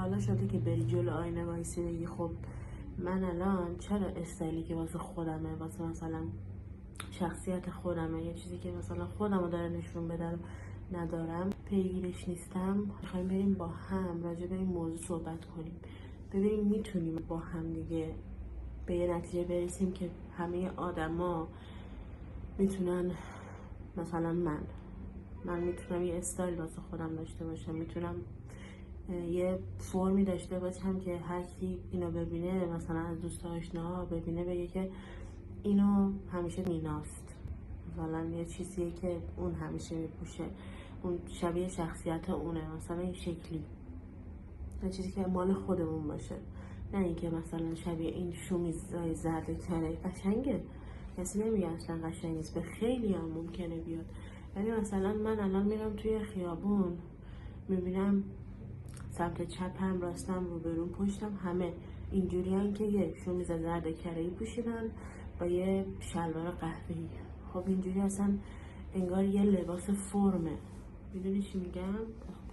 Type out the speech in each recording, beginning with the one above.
حالا شده که بری جلو آینه وایسی بگی خب من الان چرا استایلی که واسه خودمه، واسه مثلا شخصیت خودمه، یه چیزی که مثلا خودمو داره نشون بده رو ندارم، پیگیرش نیستم. میخوایم بریم با هم راجع به این موضوع صحبت کنیم، ببینیم میتونیم با هم دیگه به یه نتیجه برسیم که همه آدما میتونن، مثلا من میتونم یه استایل واسه خودم داشته باشم، میتونم یه فرمی داشته باشم که هر کی اینو ببینه، مثلا از دوست آشناها ببینه بگه که اینو همیشه میناست، مثلا یه چیزیه که اون همیشه میپوشه، اون شبیه شخصیت اونه، مثلا این شکلی، یه چیزی که مال خودمون باشه، نه اینکه مثلا شبیه این شومیزای زرد تره. قشنگه، کسی نمیگه اصلا قشنگ نیست، به خیلی هم ممکنه بیاد. ولی مثلا من الان میرم توی خیابون میبینم سمت چپم، راستم، روبروم، پشتم همه اینجوری هن که یه شومیز زرد کره‌ای پوشیدن با یه شلوار قهوه‌ای. خب اینجوری اصلا انگار یه لباس فرمه، میدونی چی میگم؟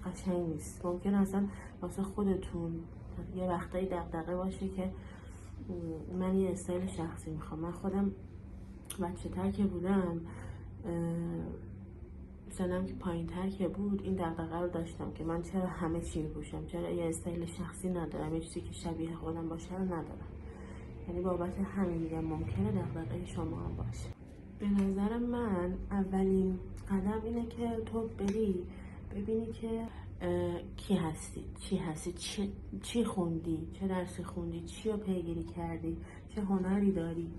قشنگ نیست. ممکن اصلا واسه خودتون یه وقتایی دغدغه باشه که من یه استایل شخصی میخوام. من خودم بچه تر که بودم، سنم که پایین تر که بود، این دغدغه رو داشتم که من چرا همه چی میپوشم، چرا یه استایل شخصی ندارم، یه چیزی که شبیه خودم باشه رو ندارم. یعنی بابت همین میگم ممکنه دغدغه شما هم باشه. به نظر من اولین قدم اینه که تو بری ببینی که کی هستی، چی هستی، چی خوندی، چه درسی خوندی، چی رو پیگیری کردی، چه هنری داری،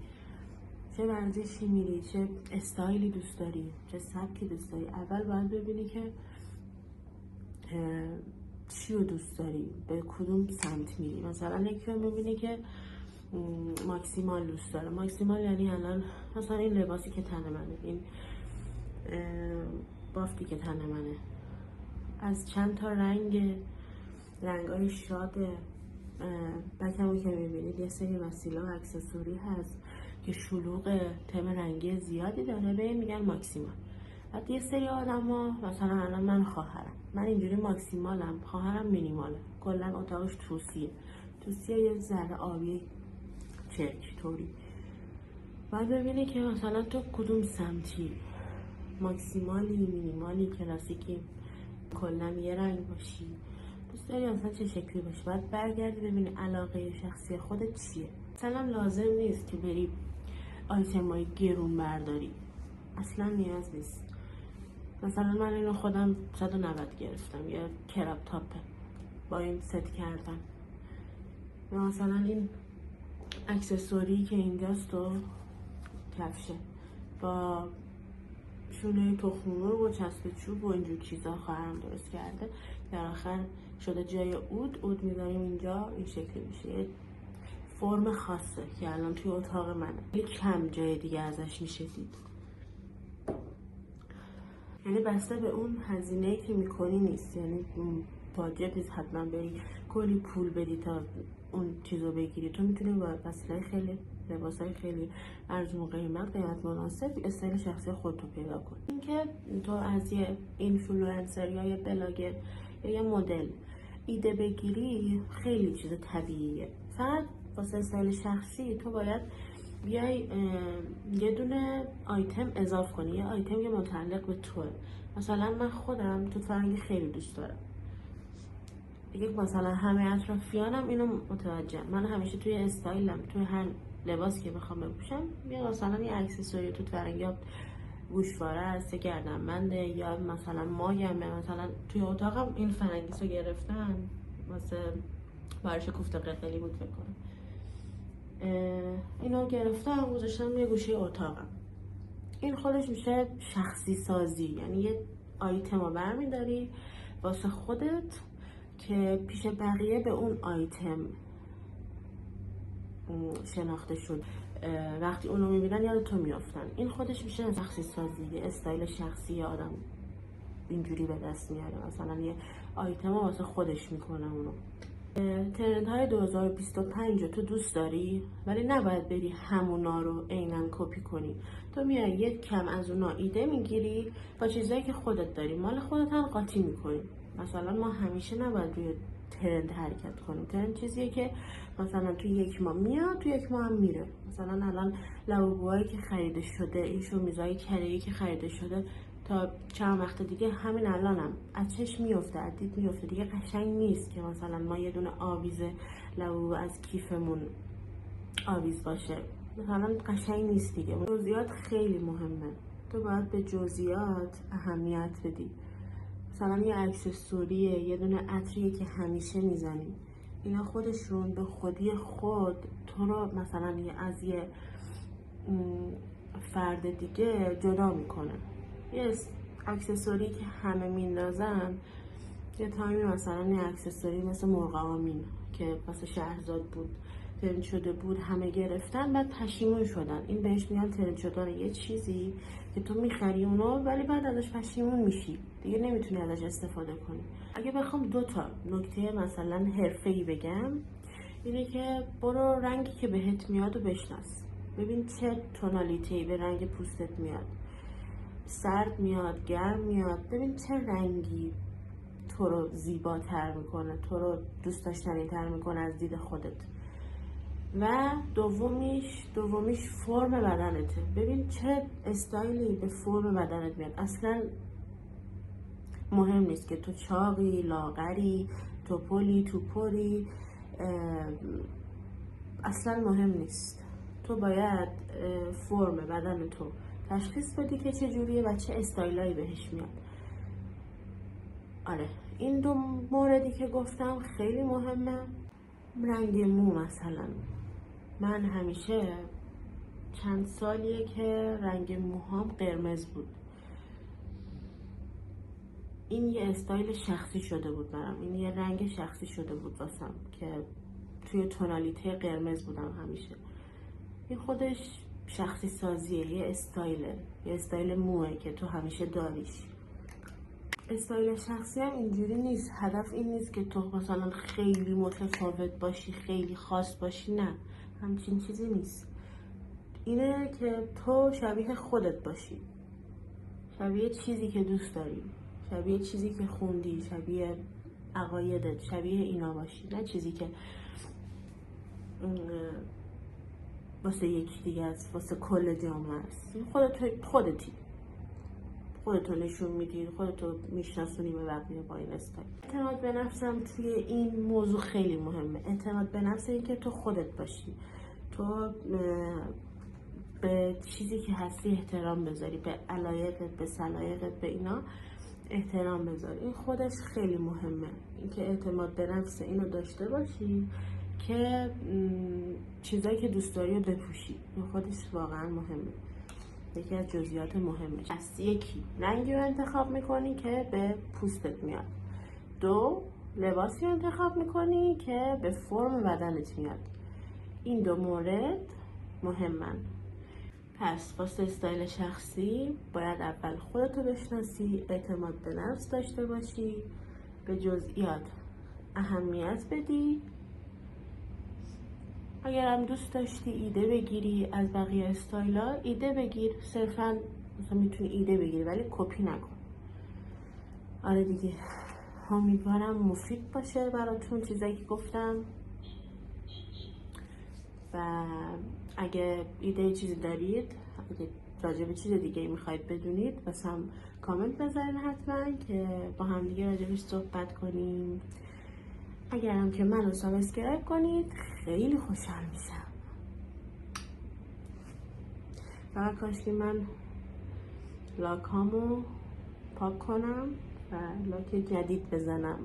چه ورزشی میری، چه استایلی دوست داری، چه سبکی دوست داری. اول باید ببینی که چی رو دوست داری، به کدوم سمت میری. مثلا یکی رو میبینی که ماکسیمال دوست داره. ماکسیمال یعنی الان مثلا این لباسی که تن منه، این بافتی که تن منه، از چند تا رنگای شاده. بکمو که میبینید یه سری وسیله و اکسسوری هست که شلوغ، تم رنگی زیادی داره، به این میگن ماکسیمال. بعد یه سری آدما، مثلا الان من خواهرم، من اینجوری ماکسیمالم، خواهرم مینیماله، کلا اتاقش توسیه یه ذره آبی چرک طوری. بعد ببینی که مثلا تو کدوم سمتی، ماکسیمالی، مینیمالی، کلاسیکی، کلا یه رنگ باشی، دوست داری اصلا چه شکلی باشه. بعد برگردی ببینی علاقه شخصی خودت چیه. مثلا لازم نیست که بری آیتمای گرون برداری، اصلا نیاز نیست. مثلا من اینو خودم 190 گرفتم، یه کراب تاپه، با این ست کردم. مثلا این اکسسوری که اینجاست و کفشه با شونه تخم مرغ و چسب چوب و اینجور چیزا خواهرم درست کرده. در آخر شده جای عود میذاریم اینجا، این شکلی میشه. یه فرم خاصه که الان توی اتاق منه، یه کم جای دیگه ازش میشه دید. یعنی بسته به اون هزینه‌ای که میکنی نیست، یعنی واجب نیست حتما بری کلی پول بدی تا اون چیزو بگیری. تو میتونی با وسیله خیلی، لباسای خیلی ارزون قیمت مناسب استایل شخصی خودتو پیدا کنی. اینکه تو از یه اینفلوئنسر یا یه بلاگر یا یه مدل ایده بگیری خیلی چیز طبیعیه. فقط واسه استایل شخصی تو باید بیای یه دونه آیتم اضافه کنی، یه آیتم که متعلق به توه. مثلا من خودم توت فرنگی خیلی دوست دارم، یک مثلا همه اطرافیانم اینو متوجه. من همیشه توی استایلم، توی هر لباسی که بخوام بپوشم، یا مثلا یه اکسسوری توت فرنگی، یا گوشواره است، گردنبنده، یا مثلا مایمه. مثلا توی اتاقم این فرنگیسو گرفتم واسه بارش کوفته قرقلی بود فکر کنم، اینو گرفتم گذاشتم یه گوشه اتاقم. این خودش میشه شخصی سازی، یعنی یه آیتم رو برمیداری واسه خودت که پیش بقیه به اون آیتم شناخته شد، وقتی اونو میبینن یاد تو میافتن. این خودش میشه شخصی سازی، یه استایل شخصی آدم اینجوری به دست میاره، مثلا یه آیتم رو واسه خودش میکنه اونو. ترند های 2025 رو تو دوست داری، ولی نباید بری همونا رو عیناً کپی کنی. تو میای یک کم از اونا ایده میگیری، با چیزایی که خودت داری، مال خودت هم قاطی میکنی. مثلا ما همیشه نباید روی ترند حرکت کنیم. ترند چیزیه که مثلا تو 1 ماه میاد، تو 1 ماه هم میره. مثلا الان لوابوهایی که خریده شده، این شومیزهای کره‌ای که خریده شده، تا چند وقت دیگه همین الانم از چشم میفته، از دید میفته، دیگه قشنگ نیست که مثلا ما یه دونه آویز لوابو از کیفمون آویز باشه، مثلا قشنگ نیست دیگه. جزئیات خیلی مهمه، تو باید به جزئیات اهمیت بدی. مثلا یه اکسسوریه، یه دونه عطریه که همیشه میزنی، اینا خودشون به خودی خود تو رو مثلا از یه فرد دیگه جدا میکنه. یه اکسسوری که همه میندازن، یه تایمی مثلا یه اکسسوری مثل مرغ آمین که واسه شهرزاد بود ترند شده بود، همه گرفتن، بعد پشیمون شدن. این بهش میگن ترند شدن یه چیزی که تو میخری اونو ولی بعد ازش پشیمون میشی، دیگه نمیتونی ازش استفاده کنی. اگه بخوام 2 تا نکته مثلا حرفه‌ای بگم، اینه که برو رنگی که بهت میاد و بشناس، ببین چه تونالیتی به رنگ پوستت میاد، سرد میاد، گرم میاد، ببین چه رنگی تو رو زیباتر میکنه، تو رو دوست داشتنی تر میکنه از دید خودت. و دومیش فرم بدنته، ببین چه استایلی به فرم بدنت میاد. اصلا مهم نیست که تو چاقی، لاغری، توپلی، توپری، اصلا مهم نیست. تو باید فرم بدن تو تشخیص بدی که چه جوریه و چه استایلایی بهش میاد. آره، این 2 موردی که گفتم خیلی مهمه. رنگ مو مثلا، من همیشه چند سالیه که رنگ موهام قرمز بود. این یه استایل شخصی شده بود برام، این یه رنگ شخصی شده بود واسم که توی تونالیته قرمز بودم همیشه. این خودش شخصی سازیه، یه استایل موه که تو همیشه داریش. استایل شخصی هم اینجوری نیست، هدف این نیست که تو مثلا خیلی متفاوت باشی، خیلی خاص باشی، نه، همچین چیزی نیست. اینه که تو شبیه خودت باشی، شبیه چیزی که دوست داری، شبیه چیزی که خوندی، شبیه عقایدت، شبیه اینا باشی، نه چیزی که واسه یکی دیگه است، واسه کل جامعه است. خودتو نشون میدی، خودتو میشناسونی به بقیه با این استایل. اعتماد به نفسم توی این موضوع خیلی مهمه. اعتماد به نفس این که تو خودت باشی، تو به چیزی که هستی احترام بذاری، به علایقت، به سلایقت، به اینا احترام بذاری. این خودش خیلی مهمه، اینکه اعتماد به نفس اینو داشته باشی که چیزایی که دوست داری رو بپوشی. این خودش واقعا مهمه، یکی از جزئیات مهمه. از یکی رنگی رو انتخاب میکنی که به پوستت میاد، 2 لباسی رو انتخاب میکنی که به فرم بدنت میاد. این 2 مورد مهمن. پس واسه استایل شخصی باید اول خودتو بشناسی، اعتماد به نفس داشته باشی، به جزئیات اهمیت بدی. اگرم دوست داشتی ایده بگیری از بقیه استایلا، ایده بگیر، صرفا مثلا میتونی ایده بگیری ولی کپی نکن. آره دیگه، امیدوارم مفید باشه براتون چیزایی که گفتم. و اگه ایده چیزی دارید، اگه راجع به چیز دیگه میخواید بدونید، بس هم کامنت بذارین حتما که با هم دیگه راجبش صحبت کنیم. اگرم که منو سابسکرایب کنید خیلی خوشحال میشم. فقط کاش که من لاکامو پاک کنم و لاک جدید بزنم.